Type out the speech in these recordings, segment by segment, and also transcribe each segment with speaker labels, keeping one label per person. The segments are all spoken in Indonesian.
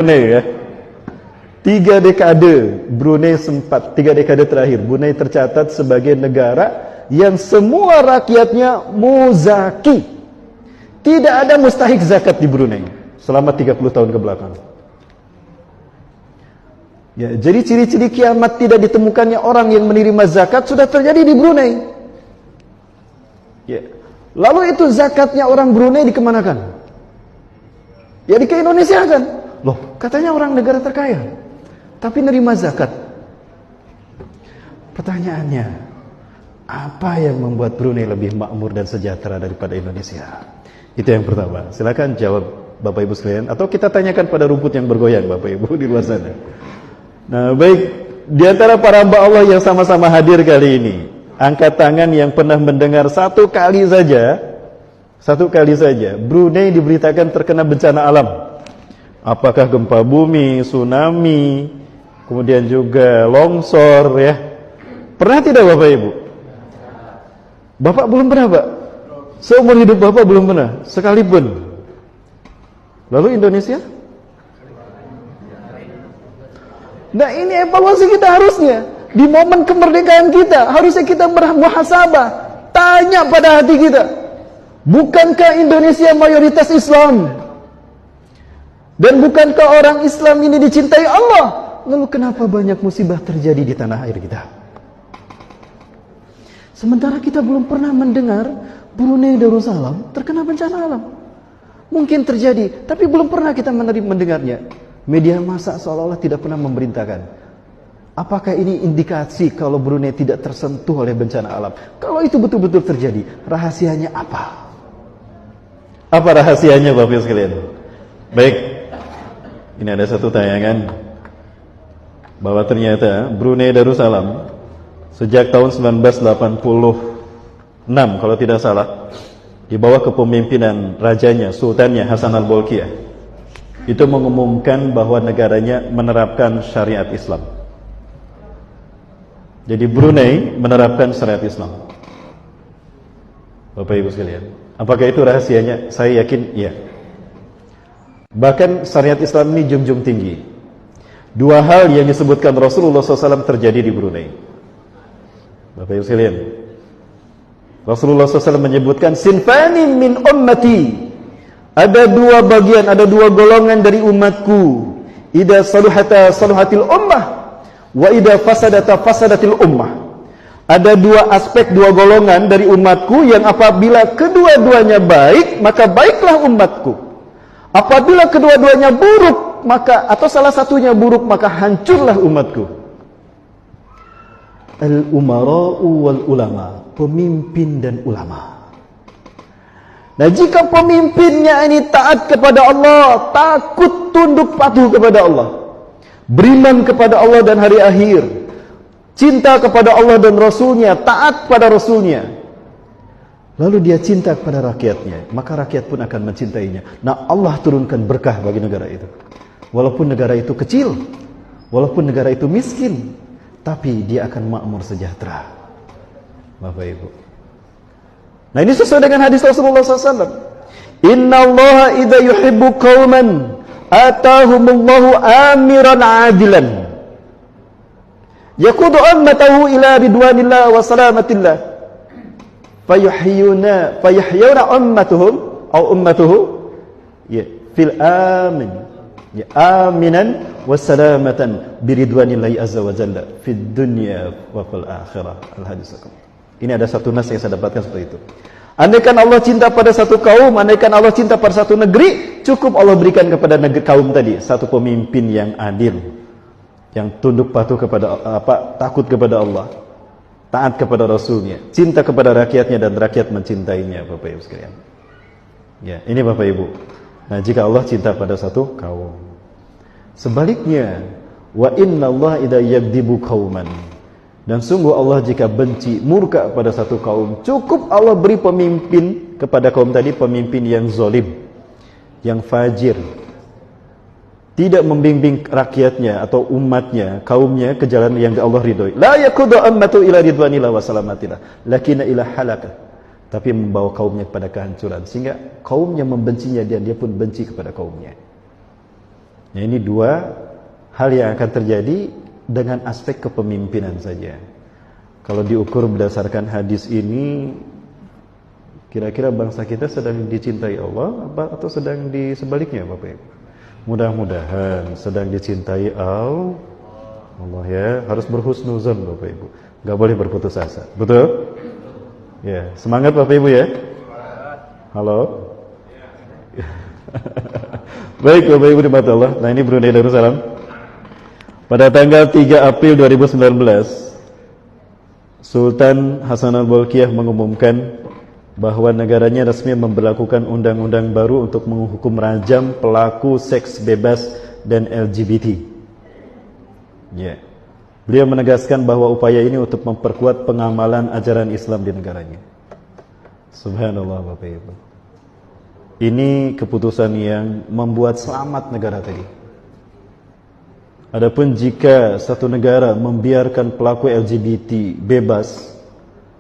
Speaker 1: Brunei ya. 3 dekade terakhir Brunei tercatat sebagai negara yang semua rakyatnya muzaki. Tidak ada mustahik zakat di Brunei selama 30 tahun ke belakang. Ya, jadi ciri-ciri kiamat tidak ditemukannya orang yang menerima zakat sudah terjadi di Brunei. Ya. Lalu itu zakatnya orang Brunei dikemanakan? Ya ke Indonesia kan? Loh, katanya orang negara terkaya, tapi nerima zakat. Pertanyaannya, apa yang membuat Brunei lebih makmur dan sejahtera daripada Indonesia? Itu yang pertama. Silakan jawab Bapak Ibu sekalian, atau kita tanyakan pada rumput yang bergoyang Bapak Ibu di luar sana. Nah, baik, di antara para hamba Allah yang sama-sama hadir kali ini, angkat tangan yang pernah mendengar satu kali saja Brunei diberitakan terkena bencana alam. Apakah gempa bumi, tsunami, kemudian juga longsor ya. Pernah tidak Bapak Ibu? Bapak belum pernah Pak? Seumur hidup Bapak belum pernah? Sekalipun. Lalu Indonesia? Nah ini evaluasi kita harusnya. Di momen kemerdekaan kita, harusnya kita bermuhasabah. Tanya pada hati kita, bukankah Indonesia mayoritas Islam? Dan bukankah orang Islam ini dicintai Allah? Lalu kenapa banyak musibah terjadi di tanah air kita? Sementara kita belum pernah mendengar Brunei Darussalam terkena bencana alam. Mungkin terjadi, tapi belum pernah kita mendengarnya. Media massa seolah-olah tidak pernah memberitakan. Apakah ini indikasi kalau Brunei tidak tersentuh oleh bencana alam? Kalau itu betul-betul terjadi, rahasianya apa? Apa rahasianya Bapak Ibu sekalian? Baik, ini ada satu tayangan bahwa ternyata Brunei Darussalam sejak tahun 1986 kalau tidak salah, di bawah kepemimpinan rajanya, sultannya Hasan al-Bolkiah, itu mengumumkan bahwa negaranya menerapkan syariat Islam. Jadi Brunei menerapkan syariat Islam. Bapak Ibu sekalian, apakah itu rahasianya? Saya yakin iya. Bahkan syariat Islam ini junjung tinggi. 2 hal yang disebutkan Rasulullah SAW terjadi di Brunei. Bapak Ibu sekalian, Rasulullah SAW menyebutkan sinfani min ummati. Ada 2 bagian, ada 2 golongan dari umatku. Idza saluhata saluhatil ummah, wa idza fasadata fasadatil ummah. Ada 2 aspek, 2 golongan dari umatku yang apabila kedua-duanya baik, maka baiklah umatku. Apabila kedua-duanya buruk, maka atau salah satunya buruk, maka hancurlah umatku. Al-umara'u wal ulama, pemimpin dan ulama. Nah, jika pemimpinnya ini taat kepada Allah, takut tunduk patuh kepada Allah, beriman kepada Allah dan hari akhir, cinta kepada Allah dan Rasulnya, taat pada Rasulnya, lalu dia cinta kepada rakyatnya, maka rakyat pun akan mencintainya. Nah, Allah turunkan berkah bagi negara itu. Walaupun negara itu kecil, walaupun negara itu miskin, tapi dia akan makmur sejahtera. Bapak Ibu, nah ini sesuai dengan hadis Rasulullah SAW. Inna Allah idza yuhibbu qauman atahumullahu amiran adilan yaqudu ummatahu ila ridwanillah wa salamatillah fayahyuna ummatuhum aw ummatuhu ya fil amin ya aminan wa salamatan biridwanillahi azza wa jalla fid dunya wa fil akhirah. Al hadis. Ini ada satu nas yang saya dapatkan seperti itu. Andaikan Allah cinta pada satu kaum, andaikan Allah cinta pada satu negeri, cukup Allah berikan kepada negeri kaum tadi satu pemimpin yang adil, yang tunduk patuh kepada takut kepada Allah, taat kepada Rasulnya, cinta kepada rakyatnya dan rakyat mencintainya. Bapak Ibu sekalian, ya ini Bapak Ibu. Nah, jika Allah cinta pada satu kaum, sebaliknya, wa inna Allah idza yagdibu qauman, dan sungguh Allah jika benci, murka pada satu kaum, cukup Allah beri pemimpin kepada kaum tadi, pemimpin yang zalim, yang fajir, tidak membimbing rakyatnya atau umatnya, kaumnya ke jalan yang Allah ridhoi. La yaqudu ummatu ila ridwanillah wa salamatillah, lakinna ila halakah, tapi membawa kaumnya kepada kehancuran, sehingga kaumnya membencinya dan dia pun benci kepada kaumnya. Ya, ini dua hal yang akan terjadi dengan aspek kepemimpinan saja. Kalau diukur berdasarkan hadis ini, kira-kira bangsa kita sedang dicintai Allah atau sedang di sebaliknya, Bapak Ibu? Mudah-mudahan sedang dicintai Allah ya. Harus berhusnuzon, Bapak Ibu. Gak boleh berputus asa. Betul? Ya, semangat Bapak Ibu ya. Halo. Baik Bapak Ibu di mata Allah. Nah, ini Brunei Darussalam. Pada tanggal 3 April 2019, Sultan Hasan al-Bolkiah mengumumkan bahwa negaranya resmi memberlakukan undang-undang baru untuk menghukum rajam pelaku seks bebas dan LGBT. Ya. Beliau menegaskan bahwa upaya ini untuk memperkuat pengamalan ajaran Islam di negaranya. Subhanallah Bapak Ibu. Ini keputusan yang membuat selamat negara tadi. Adapun jika satu negara membiarkan pelaku LGBT bebas,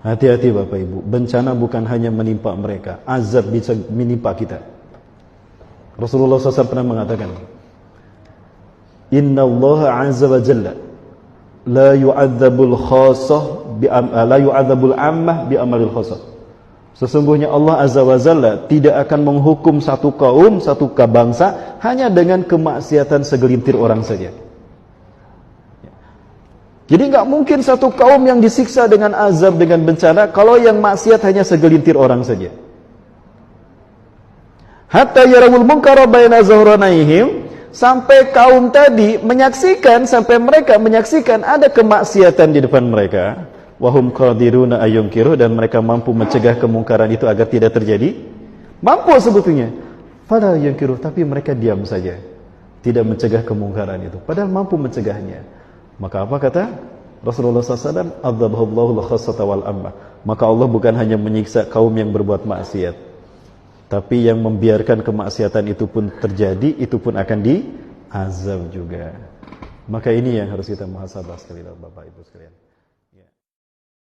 Speaker 1: hati-hati Bapak Ibu, bencana bukan hanya menimpa mereka, azab bisa menimpa kita. Rasulullah SAW pernah mengatakan, Inna Allah azza wa jalla la yu'adzabul ammah bi amalil khassah. Sesungguhnya Allah azza wa jalla tidak akan menghukum satu kaum, satu bangsa hanya dengan kemaksiatan segelintir orang saja. Jadi enggak mungkin satu kaum yang disiksa dengan azab, dengan bencana, kalau yang maksiat hanya segelintir orang saja. Hatta yarawul munkara baina zahranaihim, sampai kaum tadi menyaksikan, sampai mereka menyaksikan ada kemaksiatan di depan mereka. Wahum qadiruna ayyunkiru, dan mereka mampu mencegah kemungkaran itu agar tidak terjadi. Mampu sebetulnya. Padahal yunkiru, tapi mereka diam saja, tidak mencegah kemungkaran itu. Padahal mampu mencegahnya. Maka apa kata Rasulullah SAW? Adzabahullahu al-khassata wal ammah. Maka Allah bukan hanya menyiksa kaum yang berbuat maksiat, tapi yang membiarkan kemaksiatan itu pun terjadi, itu pun akan diazab juga. Maka ini yang harus kita muhasabah sekali Bapak Ibu sekalian.